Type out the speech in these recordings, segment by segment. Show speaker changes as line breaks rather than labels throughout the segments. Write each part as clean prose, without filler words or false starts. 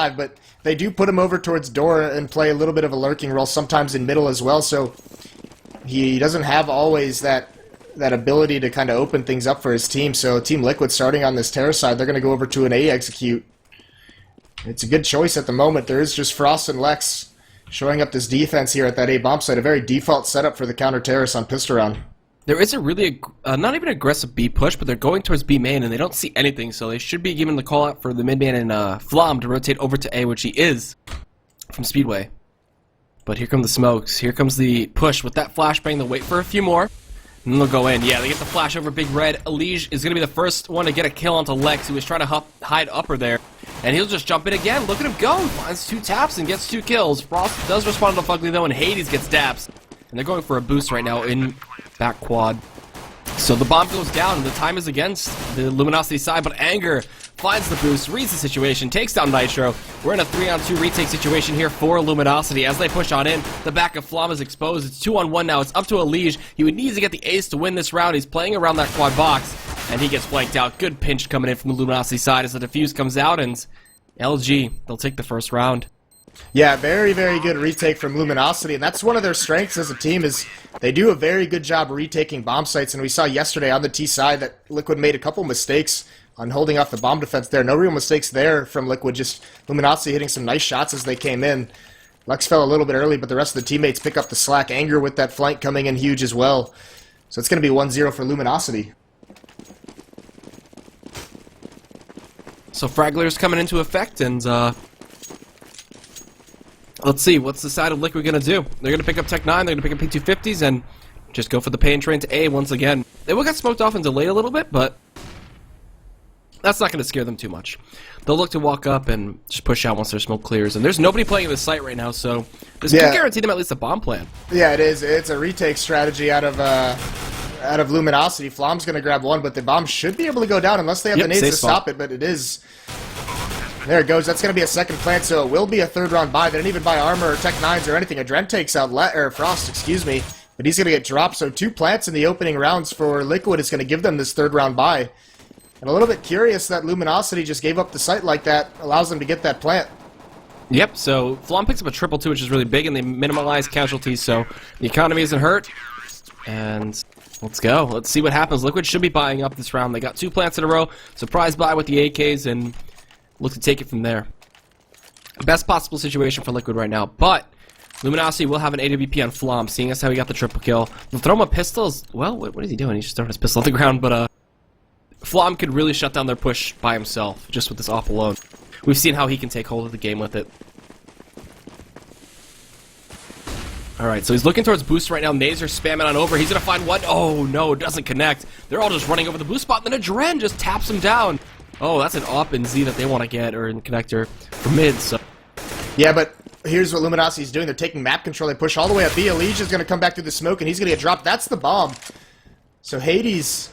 alive, but they do put him over towards door and play a little bit of a lurking role, sometimes in middle as well, so he doesn't have always that ability to kind of open things up for his team. So Team Liquid starting on this terrace side, they're going to go over to an A execute. It's a good choice at the moment. There is just Frost and Lex showing up this defense here at that A bomb site, a very default setup for the counter terrace on pistol round.
There is a really, not even aggressive B push, but they're going towards B main, and they don't see anything, so they should be given the call out for the mid man and Flom to rotate over to A, which he is from Speedway. But here come the smokes. Here comes the push with that flashbang. They'll wait for a few more, and then they'll go in. Yeah, they get the flash over Big Red. Elige is going to be the first one to get a kill onto Lex, who was trying to hide upper there. And he'll just jump in again. Look at him go. Finds 2 taps and gets 2 kills. Frost does respond to Fugly, though, and Hades gets daps. And they're going for a boost right now in back quad. So the bomb goes down, and the time is against the Luminosity side, but Anger finds the boost, reads the situation, takes down Nitro. We're in a 3-on-2 retake situation here for Luminosity. As they push on in, the back of Flom is exposed. It's 2-on-1 now. It's up to Elige. He would need to get the ace to win this round. He's playing around that quad box, and he gets flanked out. Good pinch coming in from the Luminosity side as the defuse comes out, and LG, they'll take the first round.
Yeah, very, very good retake from Luminosity, and that's one of their strengths as a team is they do a very good job retaking bomb sites, and we saw yesterday on the T side that Liquid made a couple mistakes on holding off the bomb defense there. No real mistakes there from Liquid, just Luminosity hitting some nice shots as they came in. Lex fell a little bit early, but the rest of the teammates pick up the slack. Anger with that flank coming in huge as well. So it's going to be 1-0 for Luminosity.
So Fragler's coming into effect, and let's see, what's the side of Liquid going to do? They're going to pick up Tech 9, they're going to pick up P250s, and just go for the pain train to A once again. They will get smoked off and delayed a little bit, but that's not going to scare them too much. They'll look to walk up and just push out once their smoke clears. And there's nobody playing in the site right now, so this could guarantee them at least a bomb plan.
Yeah, it is. It's a retake strategy out of Luminosity. Flom's going to grab one, but the bomb should be able to go down unless they have the nades to stop it, but it is. There it goes. That's going to be a second plant, so it will be a third round buy. They didn't even buy armor or Tech 9s or anything. Adren takes out Frost, excuse me, but he's going to get dropped. So 2 plants in the opening rounds for Liquid is going to give them this third round buy. And a little bit curious that Luminosity just gave up the site like that, allows them to get that plant.
Yep, so Flom picks up a triple 2, which is really big, and they minimize casualties, so the economy isn't hurt. And let's go. Let's see what happens. Liquid should be buying up this round. They got 2 plants in a row, surprise buy with the AKs, and look to take it from there. Best possible situation for Liquid right now, but Luminosity will have an AWP on Flom, seeing as how he got the triple kill. They'll throw him a pistol. Well, what is he doing? He's just throwing his pistol on the ground, but Flom could really shut down their push by himself, just with this off alone. We've seen how he can take hold of the game with it. Alright, so he's looking towards boost right now. Nades are spamming on over. He's going to find one. Oh, no, it doesn't connect. They're all just running over the boost spot, and then Adren just taps him down. Oh, that's an AWP in Z that they want to get, or in connector for mid, so.
Yeah, but here's what Luminosity's doing. They're taking map control. They push all the way up B. Elige is going to come back through the smoke, and he's going to get dropped. That's the bomb. So Hades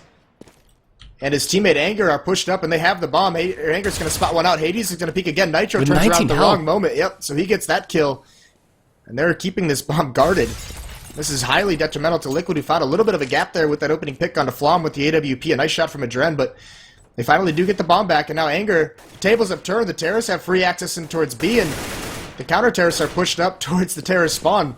and his teammate Anger are pushed up, and they have the bomb. Anger's going to spot one out. Hades is going to peek again. Nitro turns around the wrong moment. Yep, so he gets that kill. And they're keeping this bomb guarded. This is highly detrimental to Liquid, who found a little bit of a gap there with that opening pick onto Flom with the AWP. A nice shot from Adren, but they finally do get the bomb back, and now Anger, the tables have turned. The terrorists have free access in towards B, and the counter-terrorists are pushed up towards the terrorist spawn.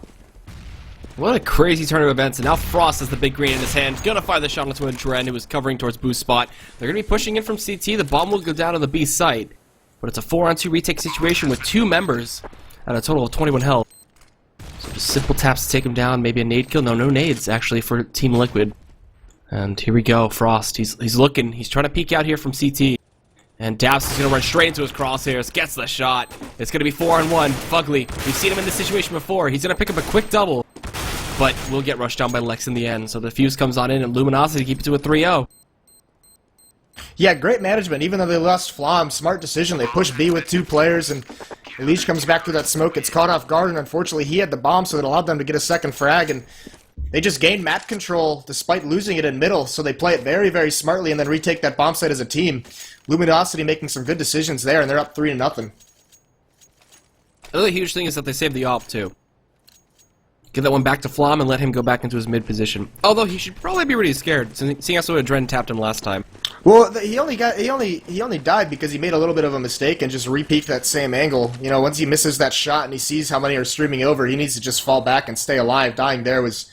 What a crazy turn of events, and now Frost has the big green in his hand. Gonna fire the shot onto Adren, who was covering towards boost spot. They're gonna be pushing in from CT. The bomb will go down on the B site, but it's a 4-on-2 retake situation with 2 members at a total of 21 health. So just simple taps to take him down, maybe a nade kill. No nades, actually, for Team Liquid. And here we go, Frost. He's looking. He's trying to peek out here from CT. And Daps is going to run straight into his crosshairs. Gets the shot. It's going to be 4-on-1. Fugly. We've seen him in this situation before. He's going to pick up a quick double. But will get rushed down by Lex in the end. So the fuse comes on in, and Luminosity keep it to a 3-0.
Yeah, great management. Even though they lost Flom, smart decision. They push B with 2 players, and Elige comes back through that smoke. It's caught off guard, and unfortunately he had the bomb, so it allowed them to get a second frag. And they just gained map control despite losing it in middle, so they play it very, very smartly and then retake that bomb site as a team. Luminosity making some good decisions there, and they're up 3-0.
The other huge thing is that they saved the AWP, too. Give that one back to Flom and let him go back into his mid position. Although he should probably be really scared, seeing as how Adren tapped him last time.
Well, he only died because he made a little bit of a mistake and just re-peeked that same angle. You know, once he misses that shot and he sees how many are streaming over, he needs to just fall back and stay alive. Dying there was,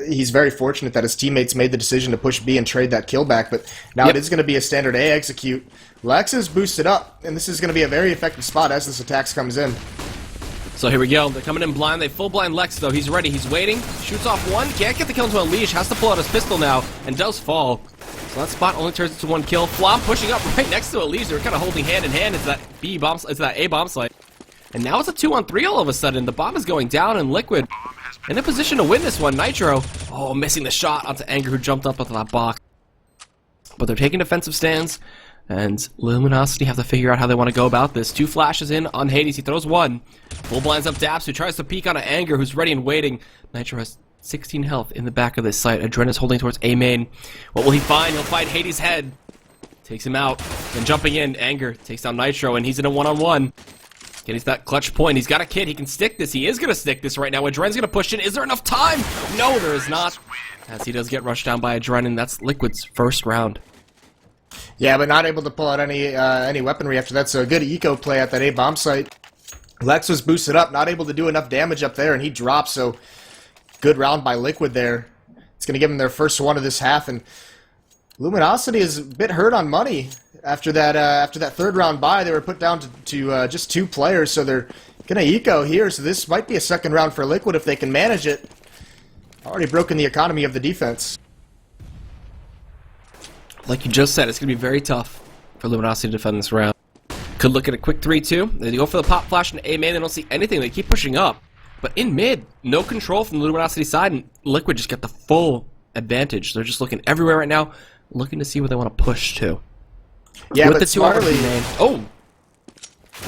he's very fortunate that his teammates made the decision to push B and trade that kill back. But now it is going to be a standard A execute. Lex is boosted up, and this is going to be a very effective spot as this attack comes in.
So here we go. They're coming in blind. They full blind Lex, though. He's ready. He's waiting. Shoots off one. Can't get the kill into a leash. Has to pull out his pistol now, and does fall. So that spot only turns into one kill. Flom pushing up right next to a leash. They're kind of holding hand in hand. It's that B bomb. It's that A bomb site. And now it's a 2-on-3 all of a sudden. The bomb is going down, and Liquid in a position to win this one. Nitro, oh, missing the shot onto Anger, who jumped up onto that box. But they're taking defensive stands. And Luminosity have to figure out how they want to go about this. 2 flashes in on Hades. He throws 1. Full blinds up Daps, who tries to peek on Anger, who's ready and waiting. Nitro has 16 health in the back of this site. Adren is holding towards A main. What will he find? He'll find Hades' head. Takes him out. Then jumping in, Anger takes down Nitro, and he's in a 1-on-1. Getting to that clutch point. He's got a kid. He can stick this. He is going to stick this right now. Adren's going to push in. Is there enough time? No, there is not. As he does get rushed down by Adren, and that's Liquid's first round.
Yeah, but not able to pull out any weaponry after that, so a good eco play at that A bomb site. Lex was boosted up, not able to do enough damage up there, and he drops, so good round by Liquid there. It's going to give them their first one of this half, and Luminosity is a bit hurt on money. After that third round bye, they were put down to just 2 players, so they're going to eco here, so this might be a second round for Liquid if they can manage it. Already broken the economy of the defense.
Like you just said, it's going to be very tough for Luminosity to defend this round. Could look at a quick 3-2. They go for the pop flash and A main. They don't see anything. They keep pushing up. But in mid, no control from the Luminosity side, and Liquid just get the full advantage. They're just looking everywhere right now, looking to see where they want to push to.
Yeah,
with
but
the 2
smartly...
Oh!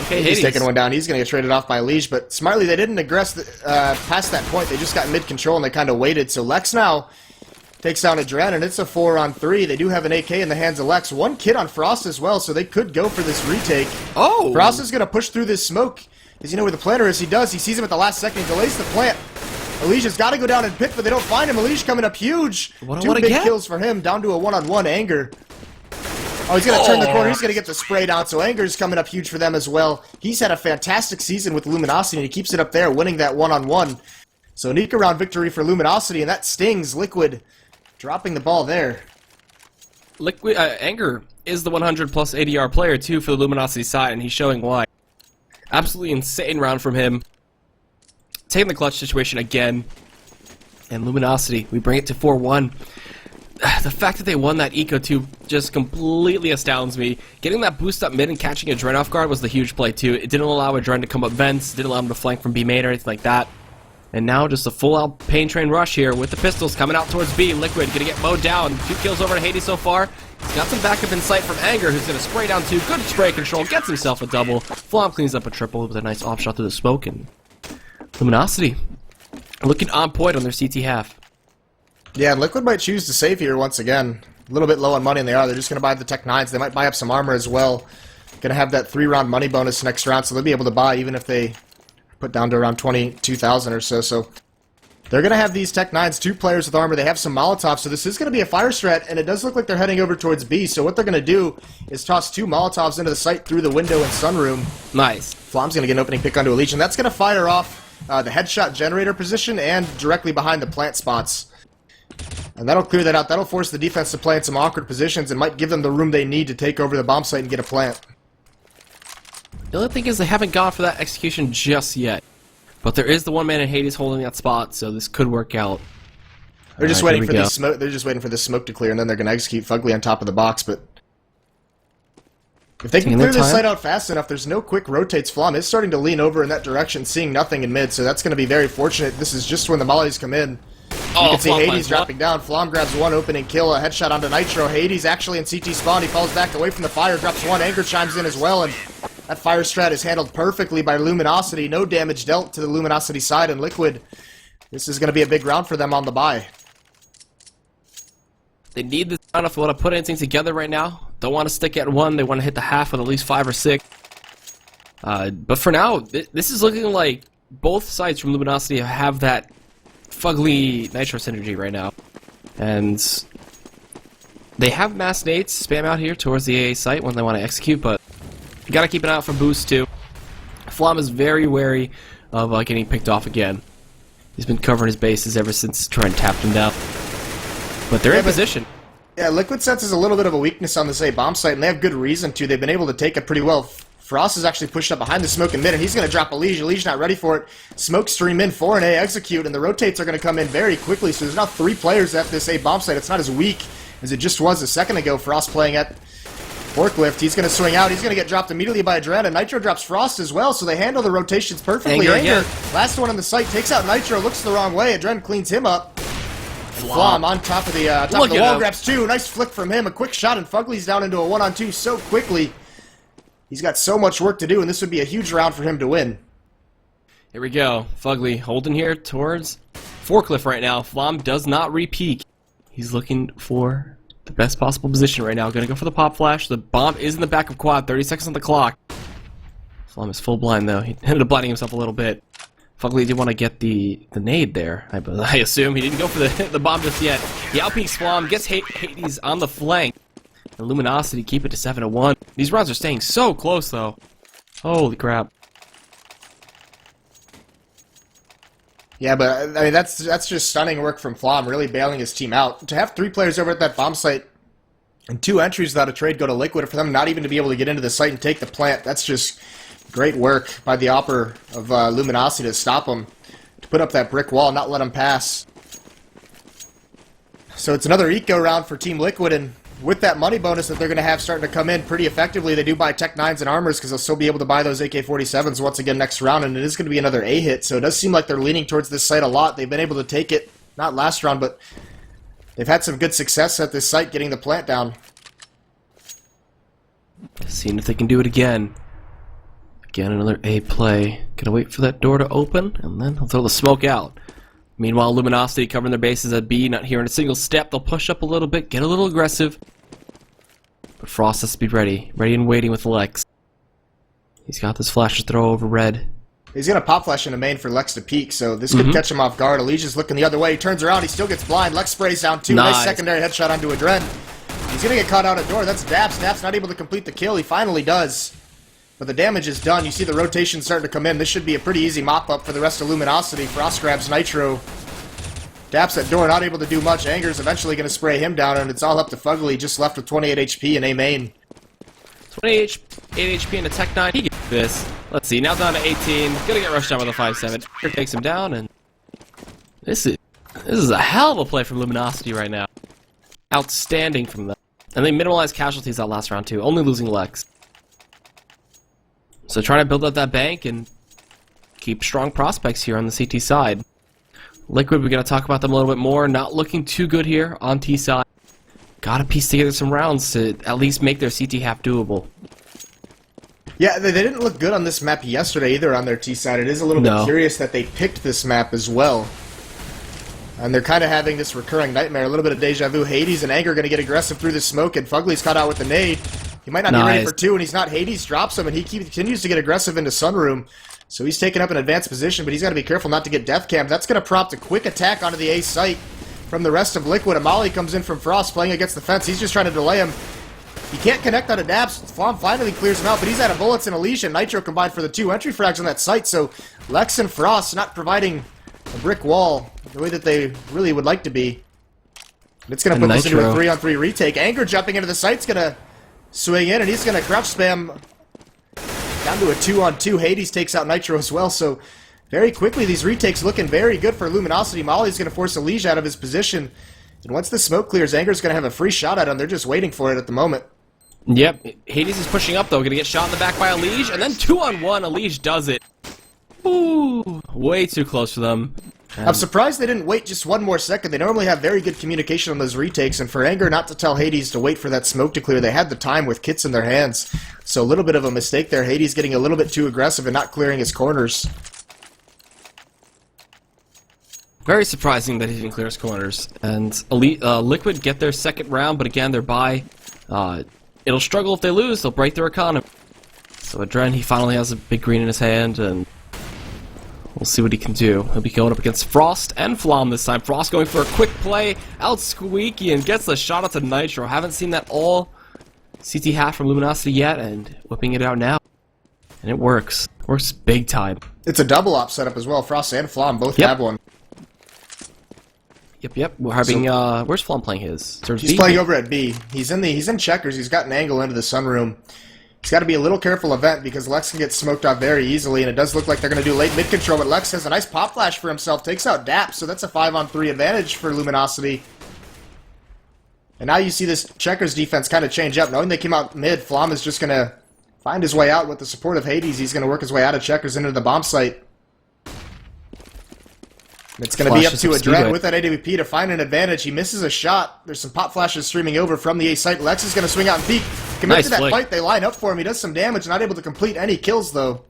Okay,
he's taking one down. He's going to get traded off by Leash, but smartly they didn't aggress past that point. They just got mid-control and they kind of waited. So Lex now takes down Adren, and it's a 4-on-3. They do have an AK in the hands of Lex. 1 kid on Frost as well, so they could go for this retake.
Oh!
Frost is going to push through this smoke. Does he know where the planter is? He does. He sees him at the last second. He delays the plant. Alicia's got to go down and pick, but they don't find him. Alicia coming up huge. 2 big kills for him, down to a 1-on-1 Anger. Oh, he's going to turn the corner. He's going to get the spray down, so Anger's coming up huge for them as well. He's had a fantastic season with Luminosity, and he keeps it up there, winning that 1-on-1. So an eco-round victory for Luminosity, and that stings. Liquid dropping the ball there.
Liquid Anger is the 100-plus ADR player, too, for the Luminosity side, and he's showing why. Absolutely insane round from him. Taking the clutch situation again. And Luminosity, we bring it to 4-1. The fact that they won that Eco 2 just completely astounds me. Getting that boost up mid and catching Adren off guard was the huge play, too. It didn't allow Adren to come up vents, didn't allow him to flank from B main or anything like that. And now just a full-out pain train rush here with the pistols coming out towards B. Liquid gonna get mowed down. 2 kills over to Hades so far. He's got some backup in sight from Anger, who's gonna spray down 2. Good spray control, gets himself a double. Flom cleans up a triple with a nice off shot through the smoke. And Luminosity looking on point on their CT half.
Yeah, Liquid might choose to save here once again. A little bit low on money, and they are. They're just going to buy the Tech 9s. They might buy up some armor as well. Going to have that 3-round money bonus next round, so they'll be able to buy even if they put down to around 22,000 or so. So they're going to have these Tech 9s, 2 players with armor. They have some Molotovs, so this is going to be a fire strat, and it does look like they're heading over towards B. So what they're going to do is toss 2 Molotovs into the site through the window and sunroom.
Nice.
Flom's going to get an opening pick onto a Leech, and that's going to fire off the headshot generator position and directly behind the plant spots. And that'll clear that out. That'll force the defense to play in some awkward positions and might give them the room they need to take over the bomb site and get a plant.
The other thing is they haven't gone for that execution just yet. But there is the one man in Hades holding that spot, so this could work out.
They're just waiting for the smoke. They're just waiting for the smoke to clear, and then they're going to execute Fugly on top of the box. But if they can clear this site out fast enough, there's no quick rotates. Flom is starting to lean over in that direction, seeing nothing in mid, so that's going to be very fortunate. This is just when the mollies come in. You can see Hades dropping down. Flom grabs 1 opening kill, a headshot onto Nitro. Hades actually in CT spawn. He falls back away from the fire, drops 1. Anger chimes in as well, and that fire strat is handled perfectly by Luminosity. No damage dealt to the Luminosity side, and Liquid, this is going to be a big round for them on the bye.
They need this round if they want to put anything together right now. Don't want to stick at 1. They want to hit the half with at least 5 or 6. But for now, this is looking like both sides from Luminosity have that Fugly Nitro synergy right now. And They have mass nades spam out here towards the AA site when they want to execute, but you gotta keep an eye out for boosts too. Flom is very wary of getting picked off again. He's been covering his bases ever since Trent tapped him down. But they're in position.
Yeah, Liquid senses a little bit of a weakness on this A bomb site, and they have good reason to. They've been able to take it pretty well. Frost is actually pushed up behind the smoke in mid, and he's going to drop a Liege. Liege not ready for it. Smoke stream in for an A execute, and the rotates are going to come in very quickly, so there's now 3 players at this A bomb site. It's not as weak as it just was a second ago. Frost playing at forklift. He's going to swing out. He's going to get dropped immediately by Adren, and Nitro drops Frost as well, so they handle the rotations perfectly. Anger, last one on the site, takes out Nitro, looks the wrong way. Adren cleans him up. Flom on top of the wall, grabs 2. Nice flick from him. A quick shot, and Fugly's down into a 1-on-2 so quickly. He's got so much work to do, and this would be a huge round for him to win.
Here we go. Fugly holding here towards Forklift right now. Flom does not re-peek. He's looking for the best possible position right now. Gonna go for the pop flash. The bomb is in the back of quad. 30 seconds on the clock. Flom is full blind though. He ended up blinding himself a little bit. Fugly did want to get the nade there. I assume he didn't go for the bomb just yet. He outpeaks Flom, gets Hades on the flank. And Luminosity keep it to 7-1. These rounds are staying so close though. Holy crap.
Yeah, but I mean that's just stunning work from Flom, really bailing his team out. To have 3 players over at that bomb site and 2 entries without a trade go to Liquid, for them not even to be able to get into the site and take the plant, that's just great work by the Opper of Luminosity to stop him, to put up that brick wall, not let him pass. So it's another eco round for Team Liquid, and with that money bonus that they're going to have starting to come in pretty effectively, they do buy Tech 9s and armors because they'll still be able to buy those AK-47s once again next round, and it is going to be another A hit, so it does seem like they're leaning towards this site a lot. They've been able to take it, not last round, but they've had some good success at this site getting the plant down.
Seeing if they can do it again. Again, another A play. Gonna wait for that door to open, and then he'll throw the smoke out. Meanwhile, Luminosity covering their bases at B, not hearing a single step. They'll push up a little bit, get a little aggressive. But Frost has to be ready and waiting with Lex. He's got this flash to throw over red.
He's going to pop flash in a main for Lex to peek, so this could catch him off guard. Alicia's looking the other way. He turns around. He still gets blind. Lex sprays down 2. Nice secondary headshot onto Adren. He's going to get caught out at door. That's Daps. Daps not able to complete the kill. He finally does. But the damage is done. You see the rotation starting to come in. This should be a pretty easy mop-up for the rest of Luminosity. Frost grabs Nitro. Daps at door, not able to do much. Anger's eventually going to spray him down, and it's all up to Fugly, just left with 28 HP in A main.
28 HP in the Tech 9. He gets this. Let's see, now down to 18. Gonna get rushed down with a 5-7. Here takes him down, and this is a hell of a play from Luminosity right now. Outstanding from them. And they minimalized casualties that last round too, only losing Lex. So trying to build up that bank and keep strong prospects here on the CT side. Liquid, we're going to talk about them a little bit more. Not looking too good here on T side. Gotta piece together some rounds to at least make their CT half doable.
Yeah, they didn't look good on this map yesterday either on their T side. It is a little bit curious that they picked this map as well. And they're kind of having this recurring nightmare. A little bit of deja vu. Hades and Anger going to get aggressive through the smoke, and Fugly's caught out with the nade. He might not be ready for 2, and he's not. Hades drops him, and he continues to get aggressive into Sunroom. So he's taking up an advanced position, but he's got to be careful not to get death cam. That's going to prompt a quick attack onto the A site from the rest of Liquid. Amali comes in from Frost playing against the fence. He's just trying to delay him. He can't connect on a Daps. Flom finally clears him out, but he's out of bullets, and Alicia and Nitro combined for the 2 entry frags on that site, so Lex and Frost not providing a brick wall the way that they really would like to be. And it's going to put this into a 3-on-3 retake. Anger jumping into the site's going to swing in, and he's going to crouch spam down to a 2-on-2. Hades takes out Nitro as well, so very quickly these retakes looking very good for Luminosity. Molly's going to force Alicia out of his position, and once the smoke clears, Anger's going to have a free shot at him. They're just waiting for it at the moment.
Yep, Hades is pushing up though, going to get shot in the back by Alicia, and then 2-on-1, Alicia does it. Ooh, way too close for them.
I'm surprised they didn't wait just one more second. They normally have very good communication on those retakes, and for Anger not to tell Hades to wait for that smoke to clear, they had the time with kits in their hands. So a little bit of a mistake there. Hades getting a little bit too aggressive and not clearing his corners.
Very surprising that he didn't clear his corners. And Liquid get their second round, but again, they're by. It'll struggle if they lose. They'll break their economy. So Adren, he finally has a big green in his hand, and we'll see what he can do. He'll be going up against Frost and Flom this time. Frost going for a quick play, out Squeaky, and gets the shot out to Nitro. Haven't seen that all CT half from Luminosity yet, and whipping it out now. And it works. Works big time.
It's a double op setup as well. Frost and Flom both have one.
Yep. We're having, where's Flom playing his?
He's playing over at B. He's in checkers. He's got an angle into the sunroom. He's got to be a little careful of Vent because Lex can get smoked off very easily, and it does look like they're going to do late mid control, but Lex has a nice pop flash for himself, takes out Dap, so that's a 5-on-3 advantage for Luminosity. And now you see this checkers defense kind of change up. Knowing they came out mid, Flom is just going to find his way out with the support of Hades. He's going to work his way out of checkers into the bomb site. It's going to be up to Adren with that AWP to find an advantage. He misses a shot. There's some pop flashes streaming over from the A site. Lex is going to swing out and peek. Commit to that fight. They line up for him. He does some damage. Not able to complete any kills, though.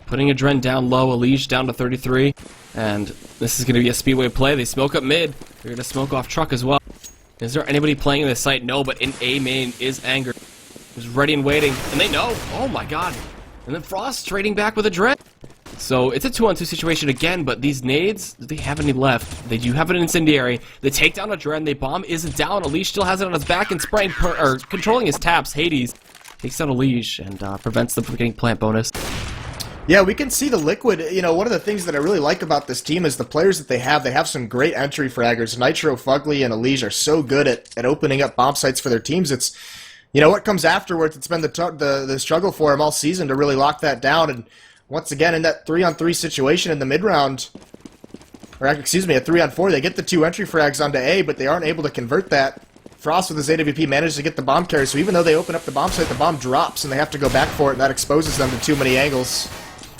Putting Adren down low. Elige down to 33. And this is going to be a Speedway play. They smoke up mid. They're going to smoke off truck as well. Is there anybody playing in this site? No, but in A main is Anger. Who's ready and waiting. And they know. Oh, my God. And then Frost trading back with Adren. So it's a 2-on-2 situation again, but these nades, do they have any left? They do have an incendiary. They take down Adren. They bomb isn't down. Elige still has it on his back and spraying controlling his taps. Hades takes down Elige and prevents them from getting plant bonus.
Yeah, we can see the Liquid. You know, one of the things that I really like about this team is the players that they have. They have some great entry fraggers. Nitro, Fugly, and Elige are so good at opening up bomb sites for their teams. It's, you know, what comes afterwards. It's been the struggle for them all season to really lock that down. And once again, in that 3-on-3 situation in the mid-round, or excuse me, a 3-on-4, they get the 2 entry frags onto A, but they aren't able to convert that. Frost with his AWP managed to get the bomb carry, so even though they open up the bomb site, the bomb drops, and they have to go back for it, and that exposes them to too many angles.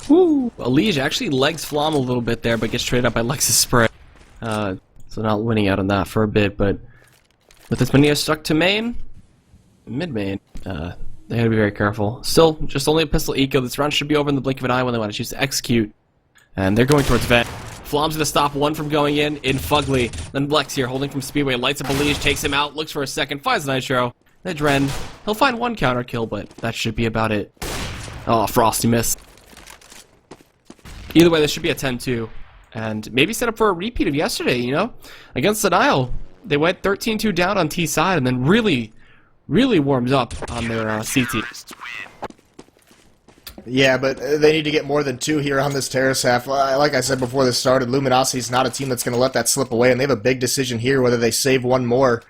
Woo! Elige actually legs Flom a little bit there, but gets traded up by Lex's spray. So not winning out on that for a bit, but with as many as stuck to main, mid-main, they gotta be very careful. Still, just only a pistol eco. This round should be over in the blink of an eye when they want to choose to execute. And they're going towards Vent. Flom's gonna stop one from going in Fugly. Then Blex here, holding from Speedway, lights up Elige, takes him out, looks for a second, finds Nitro. Then Dren, he'll find one counter kill, but that should be about it. Oh, Frosty missed. Either way, this should be a 10-2. And maybe set up for a repeat of yesterday, you know? Against Denial, they went 13-2 down on T side and then really warmed up on their CT.
Yeah, but they need to get more than 2 here on this terrace half. Like I said before this started, Luminosity's not a team that's going to let that slip away, and they have a big decision here whether they save one more.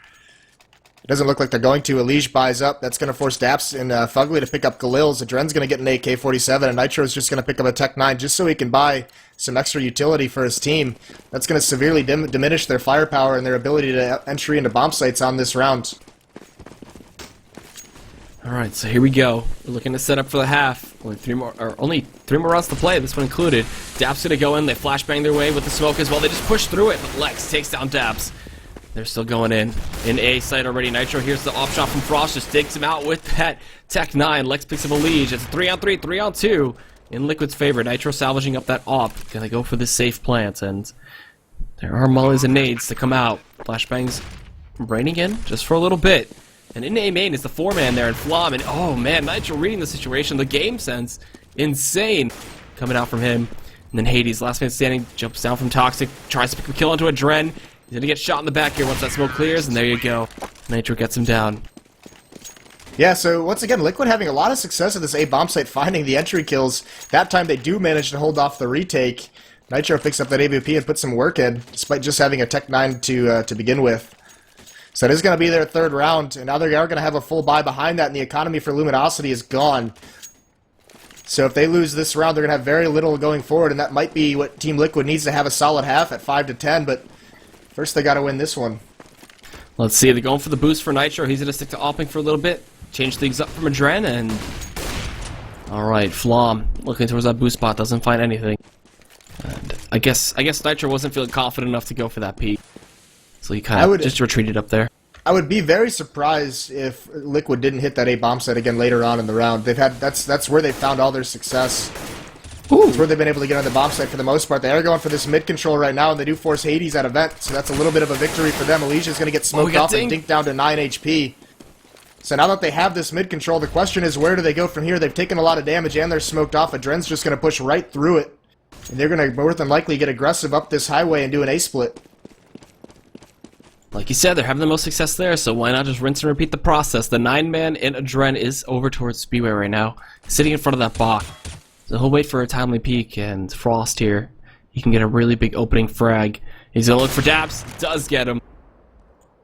It doesn't look like they're going to. Elige buys up. That's going to force Daps and Fugly to pick up Galil's. Adren's going to get an AK-47, and Nitro's just going to pick up a Tech-9 just so he can buy some extra utility for his team. That's going to severely diminish their firepower and their ability to entry into bomb sites on this round.
Alright, so here we go. We're looking to set up for the half. Only three more rounds to play, this one included. Dap's gonna go in, they flashbang their way with the smoke as well. They just push through it, but Lex takes down Daps. They're still going in A site already. Nitro, here's the off shot from Frost, just digs him out with that Tech-9. Lex picks up Elige. It's a 3-on-3, 3-on-2 in Liquid's favor. Nitro salvaging up that op. Gonna go for the safe plant, and there are mollies and nades to come out. Flashbangs raining in just for a little bit. And in A main is the 4-man there, and Flom, and oh man, Nitro reading the situation, the game sense, insane, coming out from him. And then Hades, last man standing, jumps down from Toxic, tries to pick a kill onto Adren. He's gonna get shot in the back here once that smoke clears, and there you go. Nitro gets him down.
Yeah, so once again, Liquid having a lot of success at this A bomb site, finding the entry kills. That time they do manage to hold off the retake. Nitro picks up that AWP and puts some work in, despite just having a Tech-9 to begin with. So it is going to be their 3rd round, and now they are going to have a full buy behind that, and the economy for Luminosity is gone. So if they lose this round, they're going to have very little going forward, and that might be what Team Liquid needs to have a solid half at 5-10, but first they got to win this one.
Let's see, they're going for the boost for Nitro. He's going to stick to opping for a little bit, change things up from Adren, and alright, Flom looking towards that boost spot, doesn't find anything. And I guess Nitro wasn't feeling confident enough to go for that peek. So he kind of just retreated up there.
I would be very surprised if Liquid didn't hit that A bomb site again later on in the round. That's where they found all their success. That's where they've been able to get on the bomb site for the most part. They are going for this mid control right now, and they do force Hades out of Vent, so that's a little bit of a victory for them. Alicia's going to get smoked off and dinked down to 9 HP. So now that they have this mid control, the question is where do they go from here? They've taken a lot of damage and they're smoked off. Adren's just going to push right through it. And they're going to more than likely get aggressive up this highway and do an A-split.
Like you said, they're having the most success there, so why not just rinse and repeat the process? The 9-man in Adren is over towards Speedway right now, sitting in front of that box. So he'll wait for a timely peek, and Frost here, he can get a really big opening frag. He's going to look for Daps, does get him.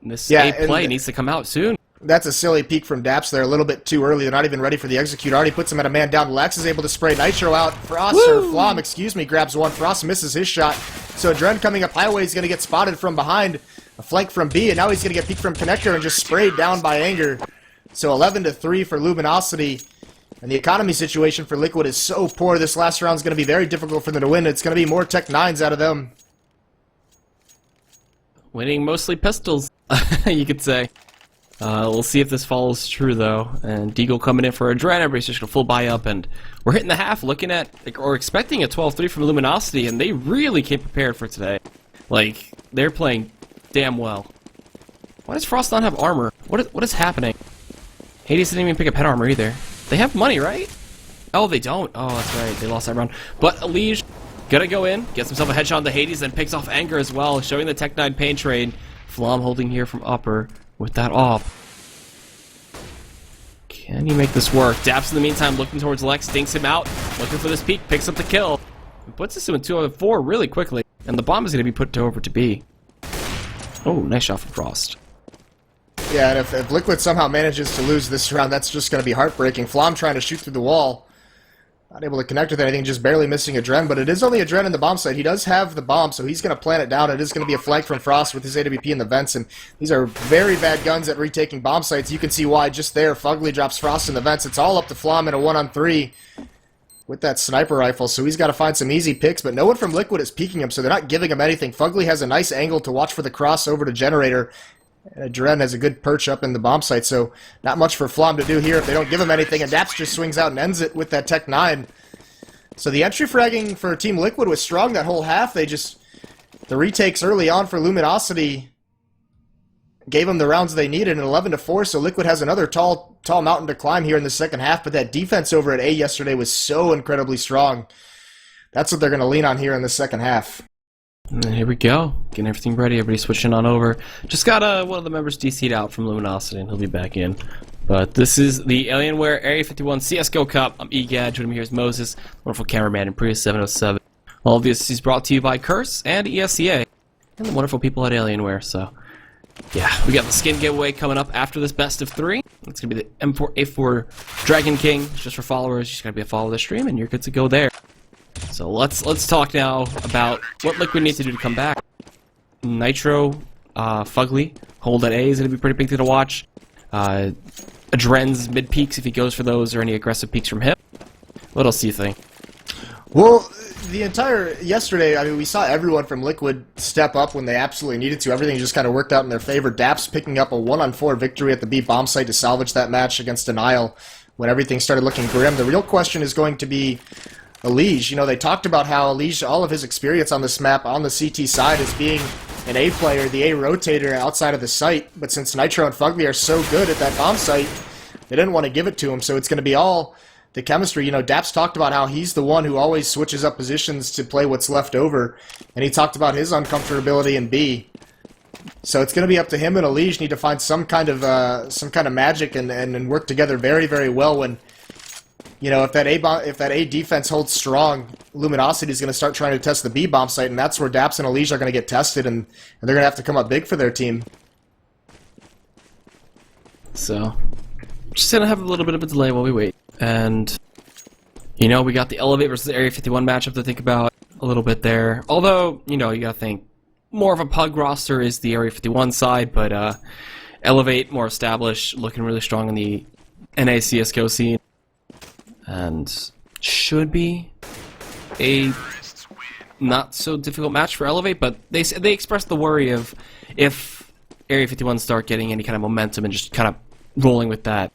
And this A play needs to come out soon.
That's a silly peek from Daps there, a little bit too early. They're not even ready for the execute. Already puts him at a man down. Lex is able to spray Nitro out. Frost, or Flom, excuse me, grabs one. Frost misses his shot. So Adren coming up highway is going to get spotted from behind. A flank from B, and now he's going to get peeked from Connector and just sprayed down by Anger. So 11-3 for Luminosity. And the economy situation for Liquid is so poor, this last round is going to be very difficult for them to win. It's going to be more Tech 9s out of them.
Winning mostly pistols, you could say. We'll see if this follows true, though. And Deagle coming in for Adren. Everybody's just going to full buy up, and we're hitting the half, looking at, or expecting a 12-3 from Luminosity, and they really came prepared for today. Like, they're playing damn well. Why does Frost not have armor? What is happening? Hades didn't even pick up head armor either. They have money, right? Oh, they don't. Oh, that's right. They lost that round. But Elige gonna go in, gets himself a headshot on the Hades, and picks off Anger as well, showing the Tech 9 pain trade. Flom holding here from upper with that off. Can you make this work? Daps in the meantime looking towards Lex, stinks him out, looking for this peek, picks up the kill. And puts this in 2-4 really quickly. And the bomb is going to be put over to B. Oh, nice shot from Frost.
Yeah, and if Liquid somehow manages to lose this round, that's just going to be heartbreaking. Flom trying to shoot through the wall. Not able to connect with anything, just barely missing Adren, but it is only Adren in the bomb site. He does have the bomb, so he's going to plant it down. It is going to be a flank from Frost with his AWP in the vents, and these are very bad guns at retaking bomb sites. You can see why just there. Fugly drops Frost in the vents. It's all up to Flom in a 1-on-3 with that sniper rifle, so he's got to find some easy picks, but no one from Liquid is peeking him, so they're not giving him anything. Fugly has a nice angle to watch for the cross over to Generator, and Adren has a good perch up in the bomb site, so not much for Flom to do here if they don't give him anything, and Daps just swings out and ends it with that Tech 9. So the entry fragging for Team Liquid was strong that whole half. The retakes early on for Luminosity gave them the rounds they needed, and 11-4, so Liquid has another tall mountain to climb here in the second half, but that defense over at A yesterday was so incredibly strong. That's what they're going to lean on here in the second half.
And here we go. Getting everything ready. Everybody switching on over. Just got one of the members DC'd out from Luminosity, and he'll be back in. But this is the Alienware Area 51 CSGO Cup. I'm EGAD. Joining me here is Moses, wonderful cameraman, and Prius 707. All of this is brought to you by Curse and ESCA, and the wonderful people at Alienware, so... yeah, we got the skin giveaway coming up after this best of 3. It's going to be the M4A4 Dragon King. It's just for followers. You just got to be a follower of the stream, and you're good to go there. So let's talk now about what Liquid needs to do to come back. Nitro, Fugly, hold at A is going to be pretty big thing to watch. Adren's mid peaks if he goes for those, or any aggressive peaks from him. What else do you think?
Well, the entire yesterday, I mean, we saw everyone from Liquid step up when they absolutely needed to. Everything just kind of worked out in their favor. Daps picking up a 1-on-4 victory at the B bomb site to salvage that match against Denial when everything started looking grim. The real question is going to be Elige. You know, they talked about how Elige, all of his experience on this map on the CT side is being an A player, the A rotator outside of the site, but since Nitro and Fugly are so good at that bomb site, they didn't want to give it to him, so it's going to be all the chemistry. You know, Daps talked about how he's the one who always switches up positions to play what's left over, and he talked about his uncomfortability in B. So it's going to be up to him and Elige need to find some kind of magic and work together very, very well. When, you know, if that A defense holds strong, Luminosity is going to start trying to test the B bomb site, and that's where Daps and Elige are going to get tested, and they're going to have to come up big for their team.
So, just going to have a little bit of a delay while we wait. And, you know, we got the Elevate versus Area 51 matchup to think about a little bit there. Although, you know, you got to think more of a pug roster is the Area 51 side, but Elevate, more established, looking really strong in the NA CSGO scene. And should be a not so difficult match for Elevate, but they expressed the worry of if Area 51 start getting any kind of momentum and just kind of rolling with that.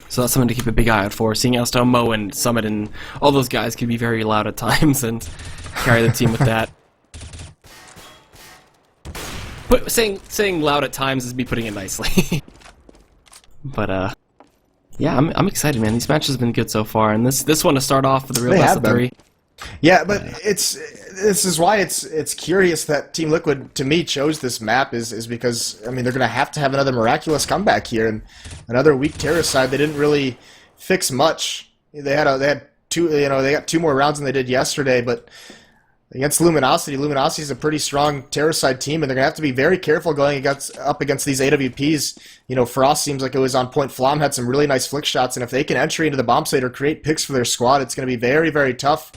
So that's something to keep a big eye out for. Seeing as Mo and Summit and all those guys can be very loud at times and carry the team with that. saying loud at times is me putting it nicely. But yeah, I'm excited, man. These matches have been good so far, and this one to start off with the real best of 3.
Yeah, but this is why it's curious that Team Liquid to me chose this map is because I mean they're gonna have to have another miraculous comeback here, and another weak terrorist side. They didn't really fix much. They had 2, they got 2 more rounds than they did yesterday, but against Luminosity is a pretty strong terrorist side team, and they're gonna have to be very careful going up against these AWPs. Frost seems like it was on point. Flom had some really nice flick shots, and if they can enter into the bomb site or create picks for their squad, it's gonna be very, very tough.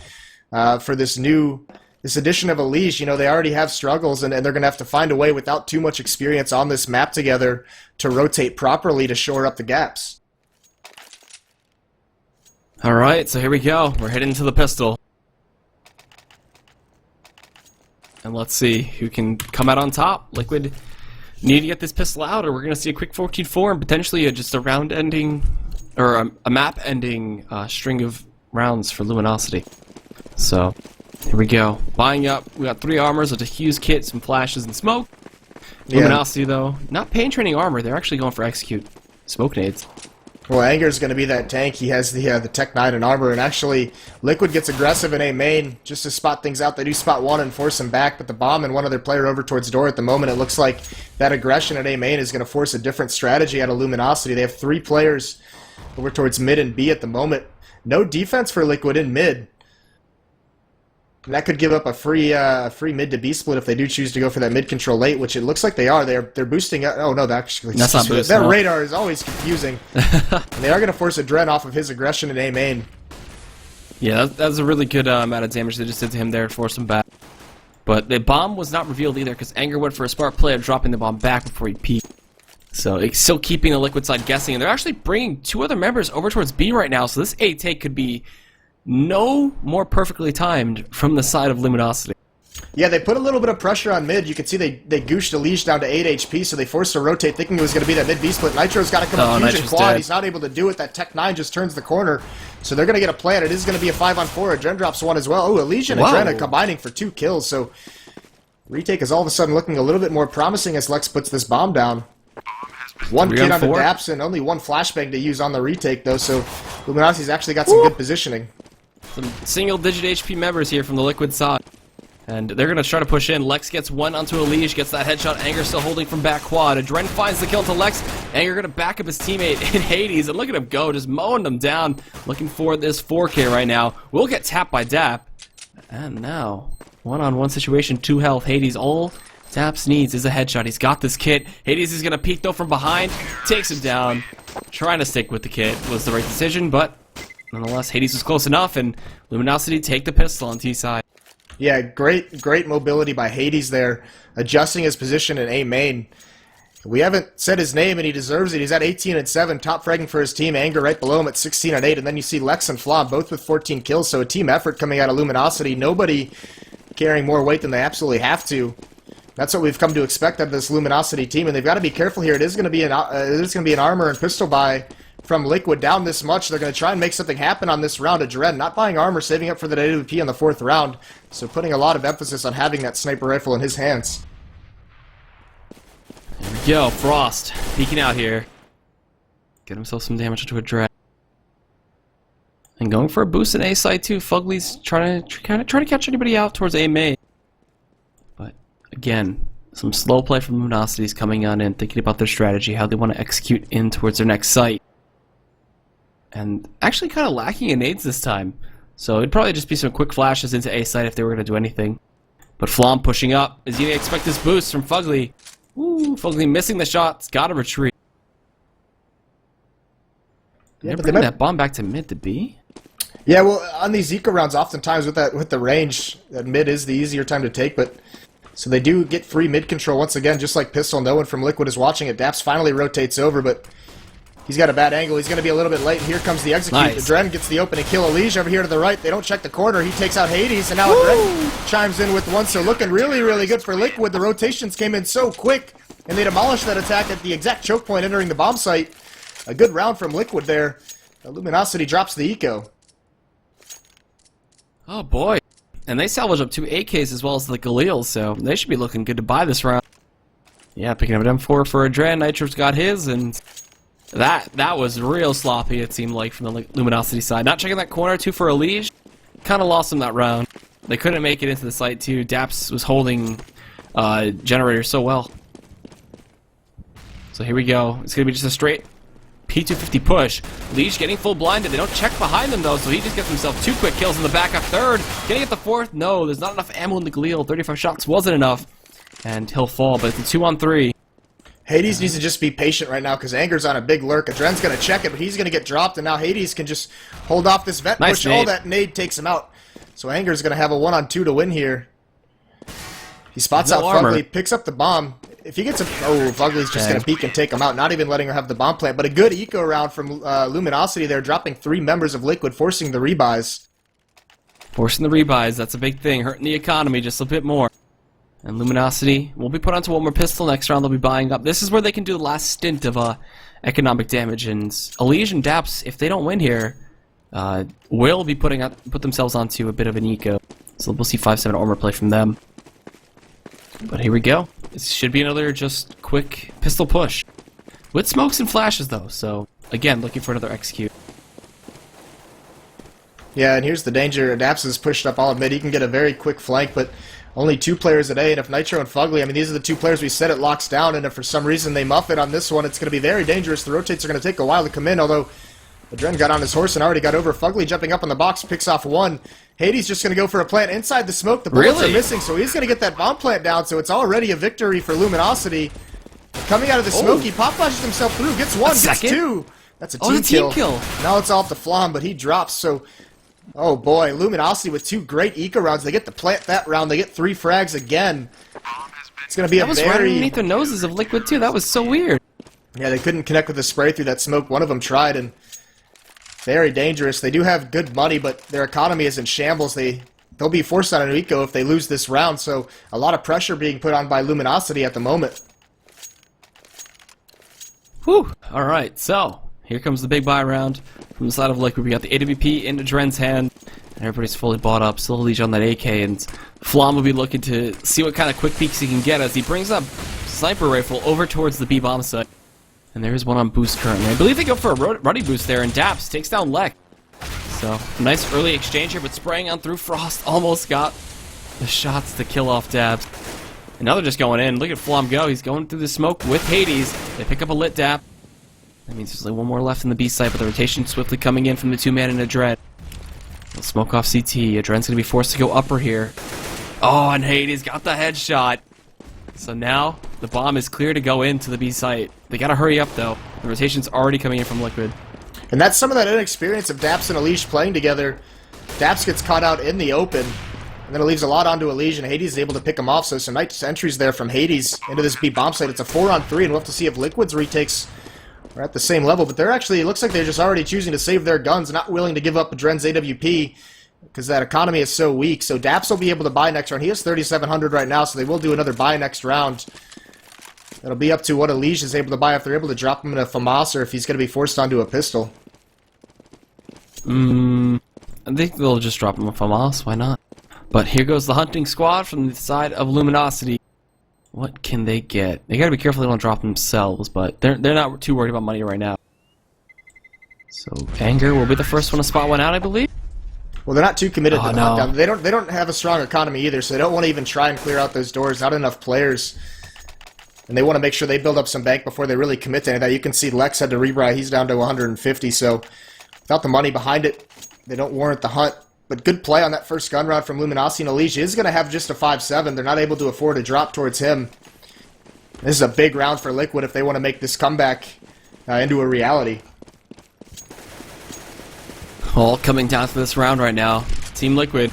For this addition of Elige, they already have struggles, and they're going to have to find a way without too much experience on this map together to rotate properly to shore up the gaps.
Alright, so here we go. We're heading to the pistol. And let's see who can come out on top. Liquid need to get this pistol out, or we're going to see a quick 14-4 and potentially just a round-ending, or a map-ending string of rounds for Luminosity. So, here we go. Buying up. We got 3 armors, a diffuse kit, some flashes, and smoke. Yeah. Luminosity, though, not pain training armor. They're actually going for execute. Smoke nades.
Well, Anger's going to be that tank. He has the Tech 9 and armor, and actually, Liquid gets aggressive in A main just to spot things out. They do spot 1 and force him back, but the bomb and one other player over towards door at the moment. It looks like that aggression at A main is going to force a different strategy out of Luminosity. They have 3 players over towards mid and B at the moment. No defense for Liquid in mid. And that could give up a free mid to B split if they do choose to go for that mid control late, which it looks like they are. They're boosting. Oh no, that's not boosting. That radar is always confusing. And they are going to force a Dren off of his aggression in A main.
Yeah, that was a really good amount of damage they just did to him there to force him back. But the bomb was not revealed either because Anger went for a smart play of dropping the bomb back before he peeked. So it's still keeping the Liquid side guessing, and they're actually bringing 2 other members over towards B right now. So this A take could be no more perfectly timed from the side of Luminosity.
Yeah, they put a little bit of pressure on mid. You can see they gooshed Elige down to 8 HP, so they forced to rotate, thinking it was going to be that mid B split. Nitro's got to come up fusion quad. Dead. He's not able to do it. That Tech 9 just turns the corner, so they're going to get a plan. It is going to be a 5-on-4. Adren drops 1 as well. Oh, Elige and Adren are combining for 2 kills, so retake is all of a sudden looking a little bit more promising as Lex puts this bomb down. 1 kid on the daps and only 1 flashbang to use on the retake, though, so Luminosity's actually got some good positioning.
Some single-digit HP members here from the Liquid side. And they're going to try to push in. Lex gets 1 onto Elige, gets that headshot. Anger still holding from back quad. Adren finds the kill to Lex. Anger going to back up his teammate in Hades. And look at him go, just mowing them down. Looking for this 4K right now. Will get tapped by Dap. And now, 1-on-1 situation, 2 health. Hades, all Daps needs is a headshot. He's got this kit. Hades is going to peek though from behind. Takes him down. Trying to stick with the kit was the right decision, but nonetheless, Hades was close enough, and Luminosity take the pistol on T side.
Yeah, great mobility by Hades there, adjusting his position in A main. We haven't said his name, and he deserves it. He's at 18-7, top fragging for his team. Anger right below him at 16-8, and then you see Lex and Flom both with 14 kills, so a team effort coming out of Luminosity. Nobody carrying more weight than they absolutely have to. That's what we've come to expect out of this Luminosity team, and they've got to be careful here. It is going to be an armor and pistol buy from Liquid down this much. They're going to try and make something happen on this round of Dread. Not buying armor, saving up for the AWP on the 4th round. So putting a lot of emphasis on having that sniper rifle in his hands.
There we go. Frost peeking out here. Get himself some damage into a Dread. And going for a boost in A side too. Fugly's trying to catch anybody out towards A main. But again, some slow play from Luminosity's coming on in, thinking about their strategy, how they want to execute in towards their next site. And actually kind of lacking in nades this time. So it'd probably just be some quick flashes into A site if they were going to do anything. But Flom pushing up. Is he going to expect this boost from Fugly? Ooh, Fugly missing the shot. It's got to retreat. Yeah, they're bringing that bomb back to mid to B?
Yeah, well, on these eco rounds, oftentimes with the range, that mid is the easier time to take, but so they do get free mid control once again, just like Pistol. No one from Liquid is watching it. Daps finally rotates over, but he's got a bad angle. He's going to be a little bit late, and here comes the execute.
Nice.
Adren gets the opening kill. Elige over here to the right. They don't check the corner. He takes out Hades, and now Adren chimes in with 1. So looking really, really good for Liquid. The rotations came in so quick, and they demolished that attack at the exact choke point entering the bomb site. A good round from Liquid there. Luminosity drops the eco.
Oh boy. And they salvage up 2 AKs as well as the Galil, so they should be looking good to buy this round. Yeah, picking up an M4 for Adren. Nitro's got his, and that was real sloppy, it seemed like, from the Luminosity side. Not checking that corner, too, for Elige. Kind of lost him that round. They couldn't make it into the site, too. Daps was holding Generator so well. So here we go. It's going to be just a straight P250 push. Elige getting full blinded. They don't check behind them, though, so he just gets himself 2 quick kills in the back of third. Getting at the fourth? No, there's not enough ammo in the Galil. 35 shots wasn't enough. And he'll fall, but it's a 2-on-3.
Hades needs to just be patient right now because Anger's on a big lurk. Adren's going to check it, but he's going to get dropped, and now Hades can just hold off this vent push.
Nade.
Oh, that nade takes him out. So Anger's going to have a 1-on-2 to win here. He spots out Fugly, picks up the bomb. If he gets a... Oh, Fugly's just going to peek and take him out, not even letting her have the bomb plant. But a good eco round from Luminosity there, dropping 3 members of Liquid, forcing the rebuys.
Forcing the rebuys, that's a big thing. Hurting the economy just a bit more. And Luminosity will be put onto one more pistol. Next round they'll be buying up. This is where they can do the last stint of economic damage. And Elige and Daps, if they don't win here, will be put themselves onto a bit of an eco. So we'll see 5-7 armor play from them. But here we go. This should be another just quick pistol push. With smokes and flashes though, so again, looking for another execute.
Yeah, and here's the danger. Daps is pushed up, I'll admit. He can get a very quick flank, but only 2 players a day, and if Nitro and Fugly, I mean, these are the 2 players we said it locks down, and if for some reason they muff it on this one, it's going to be very dangerous. The rotates are going to take a while to come in, although Adren got on his horse and already got over. Fugly jumping up on the box, picks off 1. Hades just going to go for a plant inside the smoke. The bullets are missing, so he's going to get that bomb plant down, so it's already a victory for Luminosity. Coming out of the smoke, he pop flashes himself through, gets 1, gets 2. That's a team kill. Now it's off the Flom, but he drops, so... Oh boy, Luminosity with 2 great eco rounds. They get to plant that round. They get 3 frags again. It's going to be a very...
That was right underneath the noses of Liquid too. That was so weird.
Yeah, they couldn't connect with the spray through that smoke. One of them tried, and very dangerous. They do have good money, but their economy is in shambles. They'll be forced on an eco if they lose this round, so a lot of pressure being put on by Luminosity at the moment.
Whew. Alright, so here comes the big buy round. From the side of Liquid, we got the AWP into Dren's hand, and everybody's fully bought up. Still Elige on that AK, and Flom will be looking to see what kind of quick peeks he can get as he brings that sniper rifle over towards the B bomb site. And there is one on boost currently. I believe they go for a running boost there, and Daps takes down Lek. So, nice early exchange here, but spraying on through Frost almost got the shots to kill off Daps. And now they're just going in. Look at Flom go. He's going through the smoke with Hades. They pick up a lit Dap. That means there's only 1 more left in the B site, but the rotation swiftly coming in from the 2-man and Adren. They'll smoke off CT. Adren's going to be forced to go upper here. Oh, and Hades got the headshot. So now the bomb is clear to go into the B site. They got to hurry up, though. The rotation's already coming in from Liquid.
And that's some of that inexperience of Daps and Elige playing together. Daps gets caught out in the open, and then it leaves a lot onto Elige, and Hades is able to pick him off. So some nice entries there from Hades into this B bomb site. It's a 4-on-3, and we'll have to see if Liquid's retakes are at the same level, but they're actually, it looks like they're just already choosing to save their guns, not willing to give up Adren's AWP, because that economy is so weak. So Daps will be able to buy next round. He has 3,700 right now, so they will do another buy next round. It'll be up to what Elige is able to buy if they're able to drop him in a FAMAS or if he's going to be forced onto a pistol.
I think they'll just drop him a FAMAS, why not? But here goes the hunting squad from the side of Luminosity. What can they get? They gotta be careful they don't drop themselves, but they're not too worried about money right now. So Anger will be the first one to spot one out, I believe.
Well, they're not too committed to the hunt down. They don't have a strong economy either, so they don't want to even try and clear out those doors. Not enough players, and they want to make sure they build up some bank before they really commit to any of that. You can see Lex had to rebuy; he's down to 150. So without the money behind it, they don't warrant the hunt. But good play on that first gun round from Luminosity, and Elige is going to have just a 5-7. They're not able to afford a drop towards him. This is a big round for Liquid if they want to make this comeback into a reality.
All coming down to this round right now. Team Liquid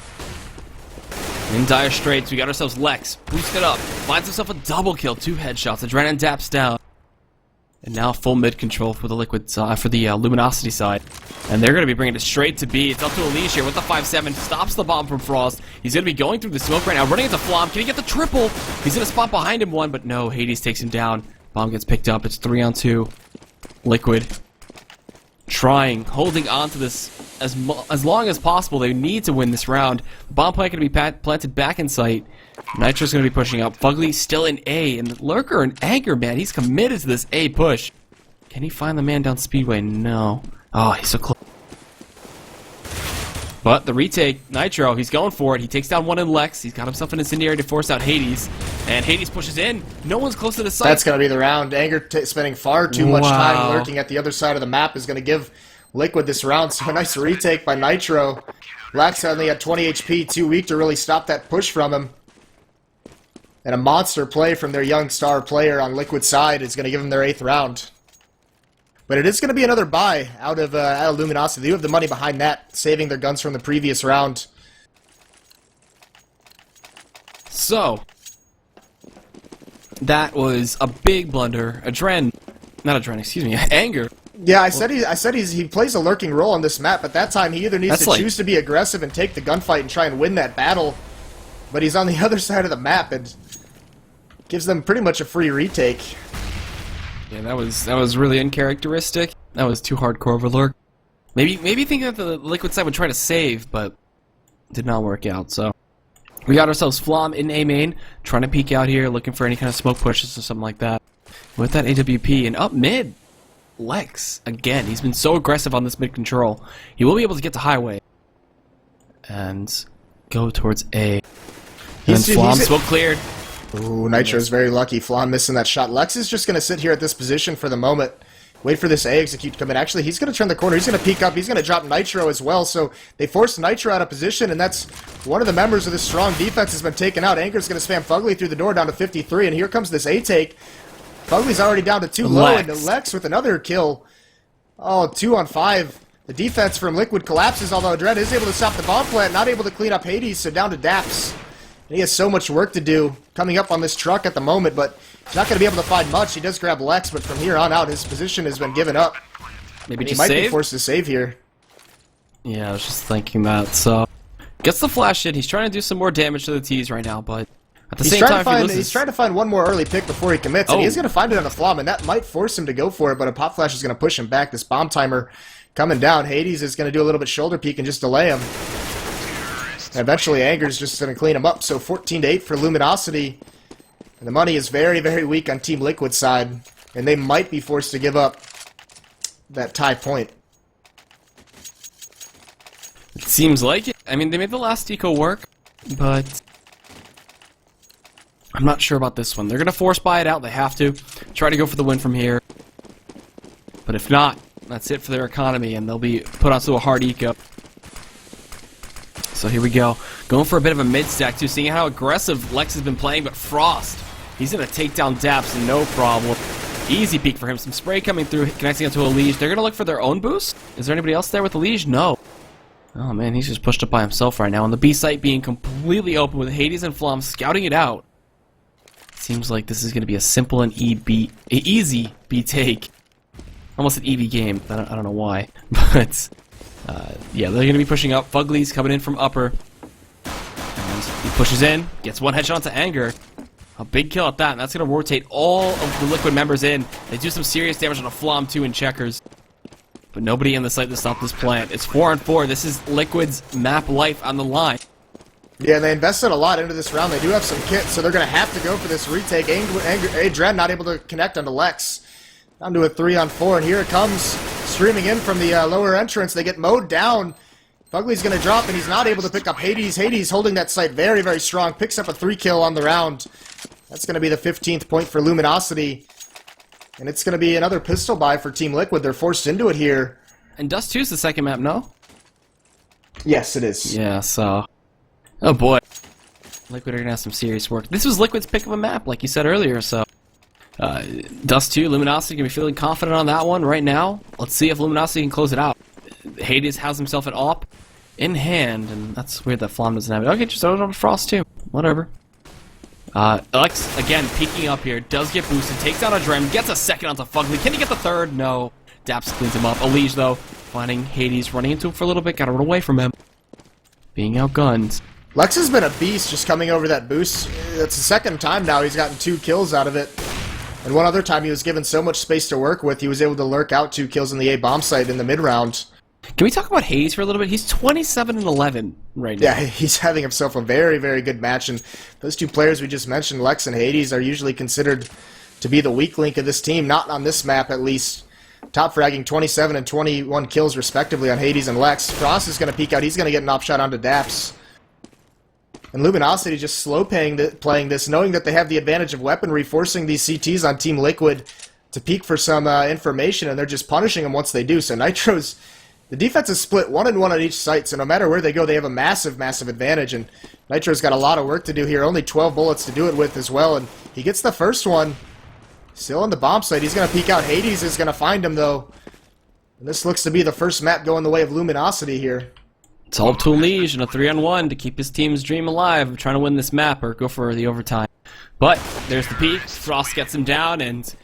in dire straits. We got ourselves Lex. Boosted up. Finds himself a double kill. 2 headshots. Adren and Daps down. And now full mid control for the Liquid side, for the Luminosity side. And they're going to be bringing it straight to B. It's up to Elige here with the 5-7. Stops the bomb from Frost. He's going to be going through the smoke right now. Running into Flom. Can he get the triple? He's going to spot behind him one, but no. Hades takes him down. Bomb gets picked up. It's 3-on-2. Liquid trying, holding on to this as long as possible. They need to win this round. The bomb plant going to be planted back in sight. Nitro's going to be pushing up. Fugly still in A, and Lurker and Anger, man, he's committed to this A push. Can he find the man down Speedway? No. Oh, he's so close. But the retake, Nitro, he's going for it. He takes down one in Lex. He's got himself an incendiary to force out Hades. And Hades pushes in. No one's close to the site.
That's going to be the round. Anger spending far too much time lurking at the other side of the map is going to give Liquid this round. So a nice retake by Nitro. Lex only had 20 HP, too weak to really stop that push from him. And a monster play from their young star player on Liquid's side is going to give them their 8th round. But it is going to be another buy out of Luminosity. They do have the money behind that, saving their guns from the previous round.
So, that was a big blunder. Anger.
Yeah, I said he plays a lurking role on this map, but that time he either needs to choose to be aggressive and take the gunfight and try and win that battle, but he's on the other side of the map and gives them pretty much a free retake.
Yeah, that was really uncharacteristic. That was too hardcore of a lurk. Maybe thinking that the Liquid side would try to save, but did not work out. So we got ourselves Flom in A main, trying to peek out here, looking for any kind of smoke pushes or something like that. With that AWP and up mid, Lex again. He's been so aggressive on this mid control. He will be able to get to highway and go towards A. And Flom smoke cleared.
Ooh, Nitro's very lucky. Flom missing that shot. Lex is just going to sit here at this position for the moment. Wait for this A execute to come in. Actually, he's going to turn the corner. He's going to peek up. He's going to drop Nitro as well. So they forced Nitro out of position, and that's one of the members of this strong defense has been taken out. Anger's going to spam Fugly through the door down to 53, and here comes this A take. Fugly's already down to 2 low, and Lex with another kill. Oh, 2 on 5. The defense from Liquid collapses, although Dread is able to stop the bomb plant, not able to clean up Hades, so down to Daps. He has so much work to do coming up on this truck at the moment, but he's not going to be able to find much. He does grab Lex, but from here on out, his position has been given up.
Maybe
he might be forced to save here.
Yeah, I was just thinking that. So gets the flash in. He's trying to do some more damage to the T's right now, but at the same time,
he's trying to find one more early pick before he commits, and he's going to find it on a Flom, and that might force him to go for it, but a pop flash is going to push him back. This bomb timer coming down. Hades is going to do a little bit shoulder peek and just delay him. And eventually, Anger's just going to clean him up. So 14-8 for Luminosity. And the money is very, very weak on Team Liquid's side. And they might be forced to give up that tie point.
It seems like it. I mean, they made the last eco work, but I'm not sure about this one. They're going to force buy it out. They have to. Try to go for the win from here. But if not, that's it for their economy, and they'll be put onto a hard eco. So here we go. Going for a bit of a mid-stack, too. Seeing how aggressive Lex has been playing, but Frost, he's going to take down Daps, no problem. Easy peek for him. Some spray coming through, connecting onto a Liege. They're going to look for their own boost? Is there anybody else there with a Liege? No. Oh, man, he's just pushed up by himself right now. And the B site being completely open with Hades and Flom scouting it out. Seems like this is going to be a simple and easy B take. Almost an EV game. I don't know why. But yeah, they're going to be pushing up. Fugly's coming in from upper. And he pushes in. Gets one headshot to Anger. A big kill at that. And that's going to rotate all of the Liquid members in. They do some serious damage on a Flom, too, in checkers. But nobody in the site to stop this plant. It's 4 on 4. This is Liquid's map life on the line.
Yeah, they invested a lot into this round. They do have some kits, so they're going to have to go for this retake. Dread not able to connect onto Lex. Down to a 3 on 4, and here it comes, streaming in from the lower entrance. They get mowed down. Fugly's going to drop, and he's not able to pick up Hades. Hades holding that site very, very strong. Picks up a 3 kill on the round. That's going to be the 15th point for Luminosity. And it's going to be another pistol buy for Team Liquid. They're forced into it here.
And Dust 2 is the second map, no?
Yes, it is.
Yeah, so... Oh boy. Liquid are going to have some serious work. This was Liquid's pick of a map, like you said earlier, so... Dust 2, Luminosity can be feeling confident on that one right now. Let's see if Luminosity can close it out. Hades has himself an AWP in hand, and that's weird that Flom doesn't have it. Okay, just throw it on Frost too. Whatever. Alex, again, peeking up here, does get boosted, takes down a Drem, gets a second onto Fugly. Can he get the third? No. Daps cleans him up. Elige, though, finding Hades, running into him for a little bit, gotta run away from him. Being outgunned.
Lex has been a beast just coming over that boost. It's the second time now he's gotten 2 kills out of it. And one other time he was given so much space to work with, he was able to lurk out 2 kills in the A bomb site in the mid-round.
Can we talk about Hades for a little bit? He's 27-11 right now.
Yeah, he's having himself a very, very good match, and those 2 players we just mentioned, Lex and Hades, are usually considered to be the weak link of this team, not on this map at least. Top fragging 27 and 21 kills respectively on Hades and Lex. Frost is going to peek out, he's going to get an op shot onto Daps. And Luminosity just slow playing this, knowing that they have the advantage of weaponry, forcing these CTs on Team Liquid to peek for some information, and they're just punishing them once they do. So Nitro's, the defense is split 1 and 1 on each site, so no matter where they go, they have a massive, massive advantage. And Nitro's got a lot of work to do here, only 12 bullets to do it with as well. And he gets the first one, still on the bomb site. He's going to peek out. Hades is going to find him, though. And this looks to be the first map going the way of Luminosity here.
It's all to Liege and a 3-on-1 to keep his team's dream alive of trying to win this map or go for the overtime. But there's the peek. Frost gets him down, and